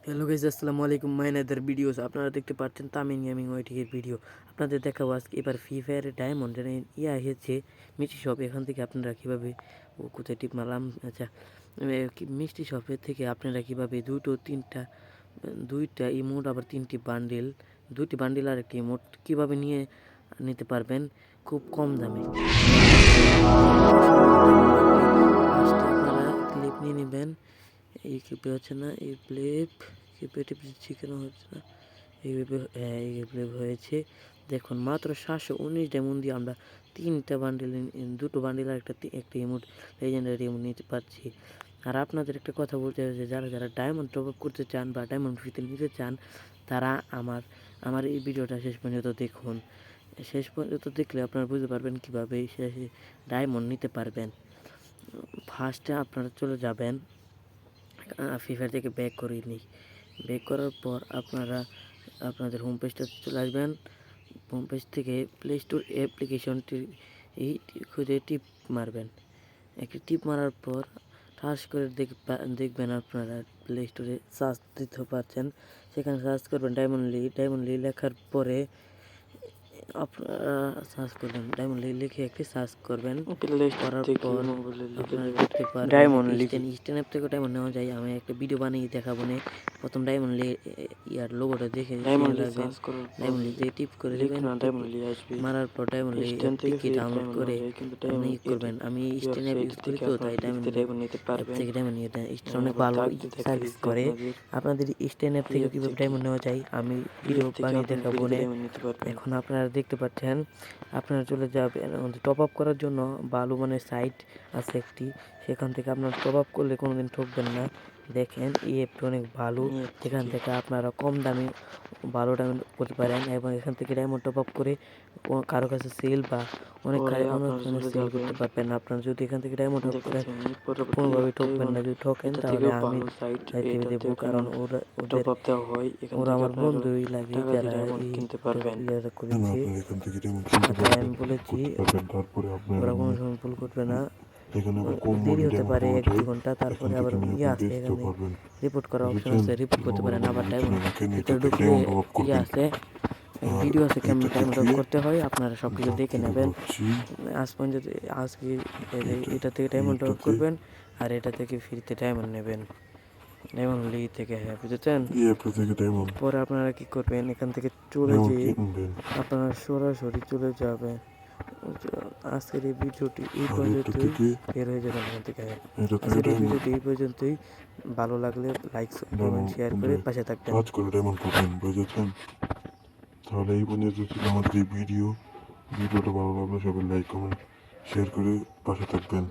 Hello guys, আসসালামু আলাইকুম। মাইনাদের videos আপনারা দেখতে পাচ্ছেন তামিম গেমিং ওয়াইটির ভিডিও। আপনাদের দেখাবো আজকে এবার ফ্রি ফায়ারের ডায়মন্ডের এসেছে মিষ্টি শপ। এখান থেকে আপনারা কীভাবে কোথায় টিপ মারলাম, আচ্ছা, মিষ্টি শপের থেকে আপনারা কীভাবে দুইটা ইমোট আবার দুইটি বান্ডিল আর একটি ইমোট কীভাবে নিতে পারবেন খুব কম দামে। ফার্স্টে আপনারা ক্লিপ নিয়ে নেবেন। এই ক্লিপে হচ্ছে না, এই ক্লিপে টিপছি কেন হচ্ছে না, এইভাবে, হ্যাঁ এই ক্লিপ হয়েছে। দেখুন মাত্র 719 ডায়মন্ড দিয়ে আমরা দুটো বান্ডিল আর একটা ইমোট, লেজেন্ডারি ইমোট নিতে পারছি। আর আপনাদের একটা কথা বলতে হবে, যারা যারা ডায়মন্ড টপ আপ করতে চান বা ডায়মন্ড ফ্রিতে নিতে চান, তারা আমার এই ভিডিওটা শেষ পর্যন্ত দেখুন। শেষ পর্যন্ত দেখলে আপনারা বুঝতে পারবেন কীভাবে ডায়মন্ড নিতে পারবেন। ফার্স্টে আপনারা চলে যাবেন, ফ্রি ফায়ার থেকে ব্যাক করার পর আপনাদের হোম পেজটা চলে আসবেন। হোম পেজ থেকে প্লে স্টোর অ্যাপ্লিকেশনটি খুঁজে টিপ মারবেন। একটি টিপ মারার পর ঠাস করে দেখবেন আপনারা প্লে স্টোরে সার্চ দিতে পারছেন। সেখানে সার্চ করবেন ডায়মন্ড লি লেখার পরে আপনারা সার্চ করবেন ডায়মন্ড লি লিখে একটি সার্চ করবেন। করার পর আপনারা দেখতে পারবেন স্ট্যান্ড অ্যাপ থেকে ডায়মন্ড নেওয়া যায়। আমি একটা ভিডিও বানিয়ে দেখাবো। প্রথম ডায়মন্ড লি ইয়ার লোগোটা দেখে ডায়মন্ড লি দিয়ে টিপ করে দেবেন। মারার পর ডায়মন্ড লি থেকে ডাউনলোড করে আপনি করবেন। আমি স্ট্যান্ড অ্যাপ ইউজ করি, তো তাই ডায়মন্ড থেকে ডায়মন্ড নিয়ে স্ট্যান্ড অনেক ভালো সার্ভিস করে। আপনাদের স্ট্যান্ড অ্যাপ থেকে কীভাবে ডায়মন্ড নেওয়া যায় আমি ভিডিও বানিয়ে দেখাবো। এখন আপনারা দেখতে পাচ্ছেন, আপনারা চলে যাবেন টপ আপ করার জন্য ভালো মানের সাইট আছে একটি, সেখান থেকে আপনারা টপ আপ করলে কোনোদিন ঠকবেন না। দেখেন এই অ্যাপটা অনেক ভালো, এখান থেকে আপনারা কম দামে ভালো ডায়মন্ড করতে পারেন এবং এখান থেকে ডায়মন্ড টপ আপ করে কারো কাছে সেল বা অনেক সেল করতে পারবেন। আপনারা যদি এখান থেকে ডায়মন্ড টপ করেন কোনোভাবে ঠকবেন না। যদি ঠকেন তাহলে আমি যাইতে দেবো, কারণ ওরা আমার বন্ধুই লাগে যারা করেছে। আমি বলেছি ওরা কোনো সময় ভুল করবে না। দেরি হতে পারে 1-2 ঘন্টা, তারপরে আবার আছে এখানে রিপোর্ট করার অপশন আছে, রিপোর্ট করতে পারেন। আবার ডায়মন্ড ভিতরে ঢুকলে আছে ভিডিও আছে কেমন ডায়মন্ড করতে হয়, আপনারা সব কিছু দেখে নেবেন। আজকে এটা থেকে ডায়মন্ড করবেন আর এটা থেকে ফ্রিতে ডায়মন্ড নেবেন, ডায়মন্ড লি থেকে। হ্যাঁ বুঝেছেন? পরে আপনারা কি করবেন, এখান থেকে চলে যেয়ে আপনারা সরাসরি চলে যাবেন। আজকের এই ভিডিওটি এই পর্যন্তই, বের হয়ে যাবেন এখান থেকে। আজকের এই ভিডিওটি এই পর্যন্তই। ভালো লাগলে লাইক কমেন্ট শেয়ার করে পাশে থাকবেন। বুঝেছেন? তাহলে এই পর্যন্ত ছিল আমাদের এই ভিডিওটা ভালো লাগলে সবাই লাইক কমেন্ট শেয়ার করে পাশে থাকবেন।